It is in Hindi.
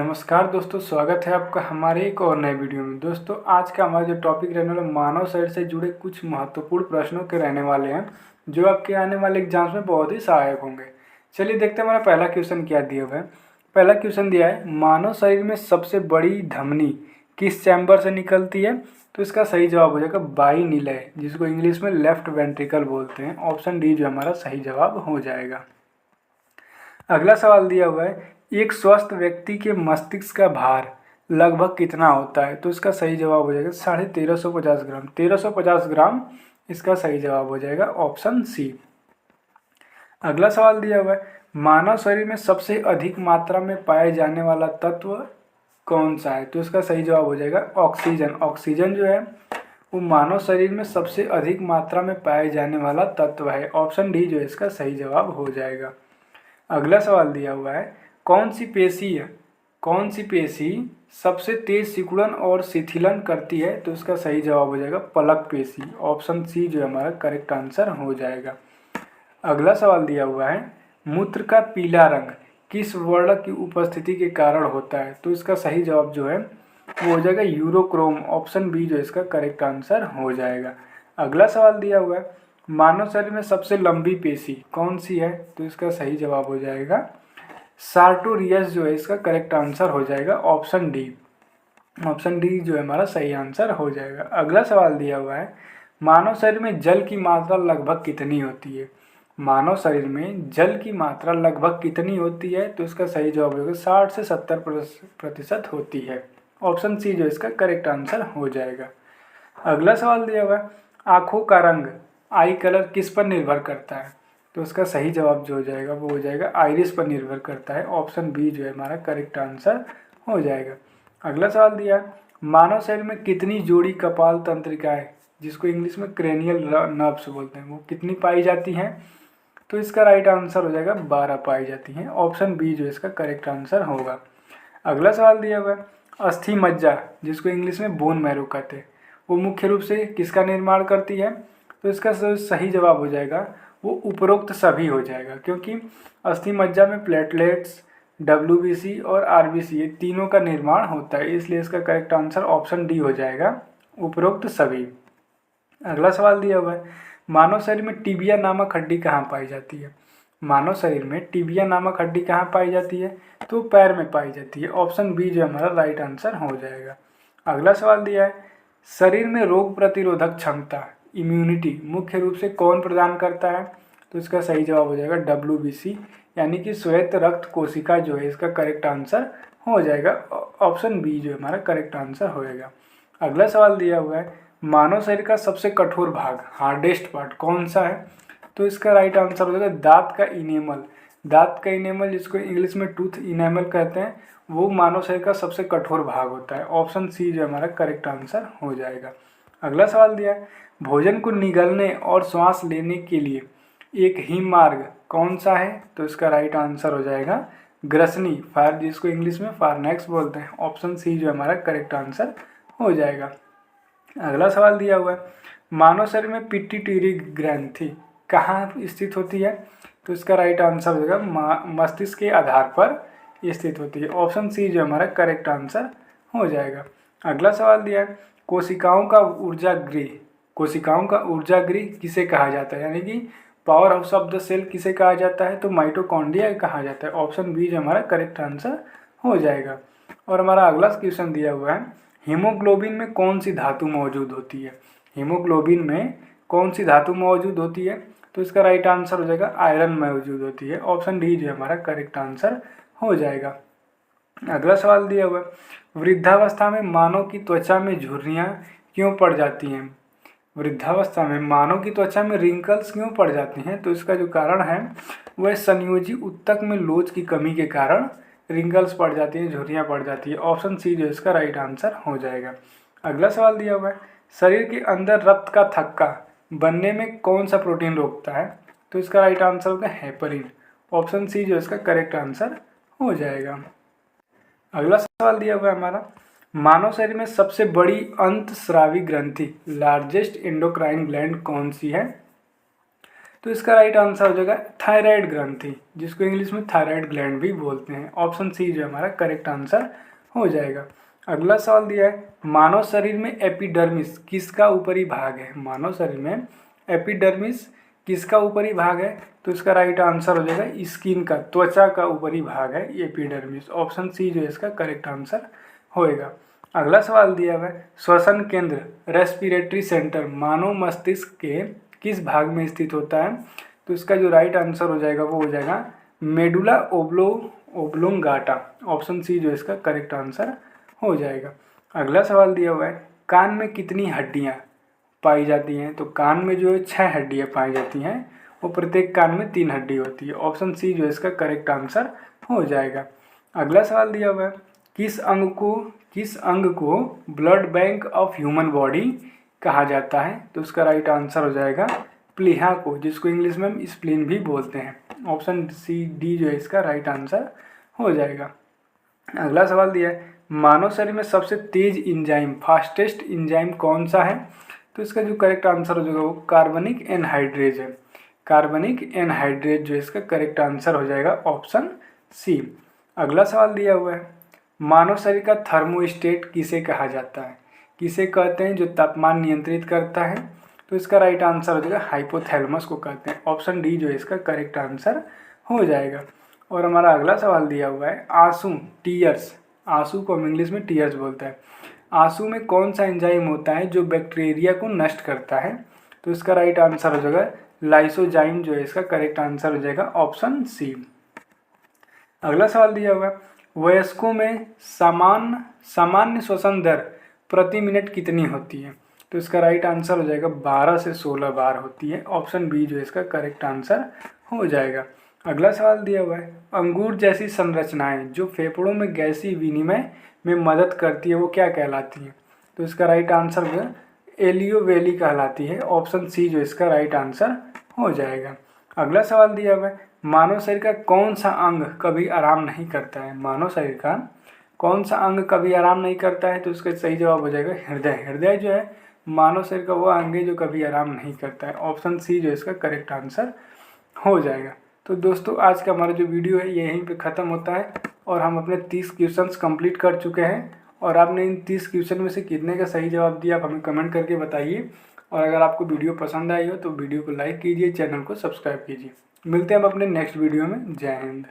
नमस्कार दोस्तों, स्वागत है आपका हमारे एक और नए वीडियो में। दोस्तों, आज का हमारा जो टॉपिक रहने वाला मानव शरीर से जुड़े कुछ महत्वपूर्ण प्रश्नों के रहने वाले हैं, जो आपके आने वाले एग्जाम्स में बहुत ही सहायक होंगे। चलिए देखते हैं हमारा पहला क्वेश्चन क्या दिया हुआ है। पहला क्वेश्चन दिया है, मानव शरीर में सबसे बड़ी धमनी किस चैम्बर से निकलती है? तो इसका सही जवाब हो जाएगा बाइनिलय, जिसको इंग्लिश में लेफ्ट वेंट्रिकल बोलते हैं। ऑप्शन डी जो हमारा सही जवाब हो जाएगा। अगला सवाल दिया हुआ है, एक स्वस्थ व्यक्ति के मस्तिष्क का भार लगभग कितना होता है? तो इसका सही जवाब हो जाएगा 1350 ग्राम। 1350 ग्राम इसका सही जवाब हो जाएगा, ऑप्शन सी। अगला सवाल दिया हुआ है, मानव शरीर में सबसे अधिक मात्रा में पाए जाने वाला तत्व कौन सा है? तो इसका सही जवाब हो जाएगा ऑक्सीजन। ऑक्सीजन जो है वो मानव शरीर में सबसे अधिक मात्रा में पाए जाने वाला तत्व है। ऑप्शन डी जो है इसका सही जवाब हो जाएगा। अगला सवाल दिया हुआ है, कौन सी पेशी सबसे तेज सिकुड़न और शिथिलन करती है? तो इसका सही जवाब हो जाएगा पलक पेशी। ऑप्शन सी जो हमारा करेक्ट आंसर हो जाएगा। अगला सवाल दिया हुआ है, मूत्र का पीला रंग किस वर्ण की उपस्थिति के कारण होता है? तो इसका सही जवाब जो है वो हो जाएगा यूरोक्रोम। ऑप्शन बी जो इसका करेक्ट आंसर हो जाएगा। अगला सवाल दिया हुआ है, मानव शरीर में सबसे लंबी पेशी कौन सी है? तो इसका सही जवाब हो जाएगा सार्टोरियस जो है इसका करेक्ट आंसर हो जाएगा, ऑप्शन डी। ऑप्शन डी जो है हमारा सही आंसर हो जाएगा। अगला सवाल दिया हुआ है, मानव शरीर में जल की मात्रा लगभग कितनी होती है? मानव शरीर में जल की मात्रा लगभग कितनी होती है? तो इसका सही जवाब होगा 60 से 70% होती है। ऑप्शन सी जो इसका करेक्ट आंसर हो जाएगा। अगला सवाल दिया हुआ है, आँखों का रंग आई कलर किस पर निर्भर करता है? तो उसका सही जवाब जो हो जाएगा वो हो जाएगा आइरिस पर निर्भर करता है। ऑप्शन बी जो है हमारा करेक्ट आंसर हो जाएगा। अगला सवाल दिया है, मानव शरीर में कितनी जोड़ी कपाल तंत्रिकाएं, जिसको इंग्लिश में क्रेनियल नर्व्स बोलते हैं, वो कितनी पाई जाती हैं? तो इसका राइट आंसर हो जाएगा 12 पाई जाती हैं। ऑप्शन बी जो इसका करेक्ट आंसर होगा। अगला सवाल दिया हुआ है, अस्थि मज्जा जिसको इंग्लिश में बोन मैरो कहते हैं, वो मुख्य रूप से किसका निर्माण करती है? तो इसका सही जवाब हो जाएगा वो उपरोक्त सभी हो जाएगा, क्योंकि अस्थि मज्जा में प्लेटलेट्स, डब्ल्यूबीसी और आरबीसी ये तीनों का निर्माण होता है, इसलिए इसका करेक्ट आंसर ऑप्शन डी हो जाएगा, उपरोक्त सभी। अगला सवाल दिया हुआ है, मानव शरीर में टिबिया नामक हड्डी कहाँ पाई जाती है? मानव शरीर में टिबिया नामक हड्डी कहाँ पाई जाती है? तो पैर में पाई जाती है। ऑप्शन बी जो हमारा राइट आंसर हो जाएगा। अगला सवाल दिया है, शरीर में रोग प्रतिरोधक क्षमता इम्यूनिटी मुख्य रूप से कौन प्रदान करता है? तो इसका सही जवाब हो जाएगा डब्ल्यूबीसी, यानी कि श्वेत रक्त कोशिका जो है इसका करेक्ट आंसर हो जाएगा। ऑप्शन बी जो हमारा करेक्ट आंसर होएगा। अगला सवाल दिया हुआ है, मानव शरीर का सबसे कठोर भाग हार्डेस्ट पार्ट कौन सा है? तो इसका राइट आंसर हो जाएगा दांत का इनेमल। दांत का इनेमल जिसको इंग्लिश में टूथ इनेमल कहते हैं, वो मानव शरीर का सबसे कठोर भाग होता है। ऑप्शन सी जो हमारा करेक्ट आंसर हो जाएगा। अगला सवाल दिया है, भोजन को निगलने और श्वास लेने के लिए एक ही मार्ग कौन सा है? तो इसका राइट आंसर हो जाएगा ग्रसनी, फायर जिसको इंग्लिश में फारनेक्स बोलते हैं। ऑप्शन सी जो हमारा करेक्ट आंसर हो जाएगा। अगला सवाल दिया हुआ है, मानव शरीर में पिट्यूटरी ग्रंथि कहाँ स्थित होती है? तो इसका राइट आंसर हो जाएगा मस्तिष्क के आधार पर स्थित होती है। ऑप्शन सी जो हमारा करेक्ट आंसर हो जाएगा। अगला सवाल दिया है, कोशिकाओं का ऊर्जागृह किसे कहा जाता है, यानी कि powerhouse of the cell किसे कहा जाता है? तो माइटोकॉन्ड्रिया कहा जाता है। ऑप्शन बी जो हमारा करेक्ट आंसर हो जाएगा। और हमारा अगला क्वेश्चन दिया हुआ है, हीमोग्लोबिन में कौन सी धातु मौजूद होती है? हीमोग्लोबिन में कौन सी धातु मौजूद होती है? तो इसका राइट आंसर हो जाएगा आयरन मौजूद होती है। ऑप्शन डी जो हमारा करेक्ट आंसर हो जाएगा। अगला सवाल दिया हुआ है, वृद्धावस्था में मानव की त्वचा में झुर्रियाँ क्यों पड़ जाती हैं? वृद्धावस्था में मानव की त्वचा में रिंकल्स क्यों पड़ जाती हैं? तो इसका जो कारण है वह संयोजी ऊतक में लोच की कमी के कारण रिंकल्स पड़ जाती हैं, झुर्रियाँ पड़ जाती है। ऑप्शन सी जो इसका राइट आंसर हो जाएगा। अगला सवाल दिया हुआ है, शरीर के अंदर रक्त का थक्का बनने में कौन सा प्रोटीन रोकता है? तो इसका राइट आंसर होगा हेपरिन। ऑप्शन सी जो इसका करेक्ट आंसर हो जाएगा। अगला सवाल दिया हुआ है हमारा, मानव शरीर में सबसे बड़ी अंतस्रावी ग्रंथि लार्जेस्ट एंडोक्राइन ग्लैंड कौन सी है? तो इसका राइट आंसर हो जाएगा थायराइड ग्रंथि, जिसको इंग्लिश में थायराइड ग्लैंड भी बोलते हैं। ऑप्शन सी जो हमारा करेक्ट आंसर हो जाएगा। अगला सवाल दिया है, मानव शरीर में एपिडर्मिस किसका ऊपरी भाग है? मानव शरीर में एपिडर्मिस किसका ऊपरी भाग है? तो इसका राइट आंसर हो जाएगा स्किन का, त्वचा का ऊपरी भाग है एपिडर्मिस। ऑप्शन सी जो है इसका करेक्ट आंसर होएगा। अगला सवाल दिया हुआ है, श्वसन केंद्र रेस्पिरेटरी सेंटर मानव मस्तिष्क के किस भाग में स्थित होता है? तो इसका जो राइट आंसर हो जाएगा वो हो जाएगा मेडुला ओब्लोंगाटा। ऑप्शन सी जो इसका करेक्ट आंसर हो जाएगा। अगला सवाल दिया हुआ है, कान में कितनी हड्डियां पाई जाती हैं? तो कान में जो है 6 हड्डियां पाई जाती हैं, वो प्रत्येक कान में 3 हड्डी होती है। ऑप्शन सी जो इसका करेक्ट आंसर हो जाएगा। अगला सवाल दिया हुआ है, किस अंग को blood bank of human body कहा जाता है? तो उसका राइट आंसर हो जाएगा प्लीहा को, जिसको इंग्लिश में हम स्प्लीन भी बोलते हैं। ऑप्शन सी डी जो है इसका राइट आंसर हो जाएगा। अगला सवाल दिया है, मानव शरीर में सबसे तेज इंजाइम फास्टेस्ट इंजाइम कौन सा है? तो इसका जो करेक्ट आंसर हो जाएगा वो कार्बनिक एनहाइड्रेज है। कार्बनिक एनहाइड्रेज जो इसका करेक्ट आंसर हो जाएगा ऑप्शन सी। अगला सवाल दिया हुआ है, मानव शरीर का थर्मोस्टेट किसे कहा जाता है? किसे कहते हैं जो तापमान नियंत्रित करता है? तो इसका राइट आंसर हो जाएगा हाइपोथैलेमस को कहते हैं। ऑप्शन डी जो है इसका करेक्ट आंसर हो जाएगा। और हमारा अगला सवाल दिया हुआ है, आंसू टीयर्स, आंसू को हम इंग्लिश में टीयर्स बोलते हैं, आंसू में कौन सा एंजाइम होता है जो बैक्टीरिया को नष्ट करता है? तो इसका राइट आंसर हो जाएगा लाइसोजाइम जो है इसका करेक्ट आंसर हो जाएगा ऑप्शन सी। अगला सवाल दिया हुआ है, वयस्कों में सामान्य श्वसन दर प्रति मिनट कितनी होती है? तो इसका राइट आंसर हो जाएगा 12 से 16 बार होती है। ऑप्शन बी जो इसका करेक्ट आंसर हो जाएगा। अगला सवाल दिया हुआ है, अंगूर जैसी संरचनाएं जो फेफड़ों में गैसीय विनिमय में मदद करती है वो क्या कहलाती है? तो इसका राइट आंसर जो है एलियोवेली कहलाती है। ऑप्शन सी जो इसका राइट आंसर हो जाएगा। अगला सवाल दिया हुआ है, मानव शरीर का कौन सा अंग कभी आराम नहीं करता है? मानव शरीर का कौन सा अंग कभी आराम नहीं करता है? तो इसका सही जवाब हो जाएगा हृदय। हृदय जो है मानव शरीर का वो अंग है जो कभी आराम नहीं करता है। ऑप्शन सी जो इसका करेक्ट आंसर हो जाएगा। तो दोस्तों आज का हमारा जो वीडियो है ये यहीं पे ख़त्म होता है और हम अपने 30 क्वेश्चंस कंप्लीट कर चुके हैं। और आपने इन 30 क्वेश्चन में से कितने का सही जवाब दिया आप हमें कमेंट करके बताइए। और अगर आपको वीडियो पसंद आई हो तो वीडियो को लाइक कीजिए, चैनल को सब्सक्राइब कीजिए। मिलते हैं हम अपने नेक्स्ट वीडियो में। जय हिंद।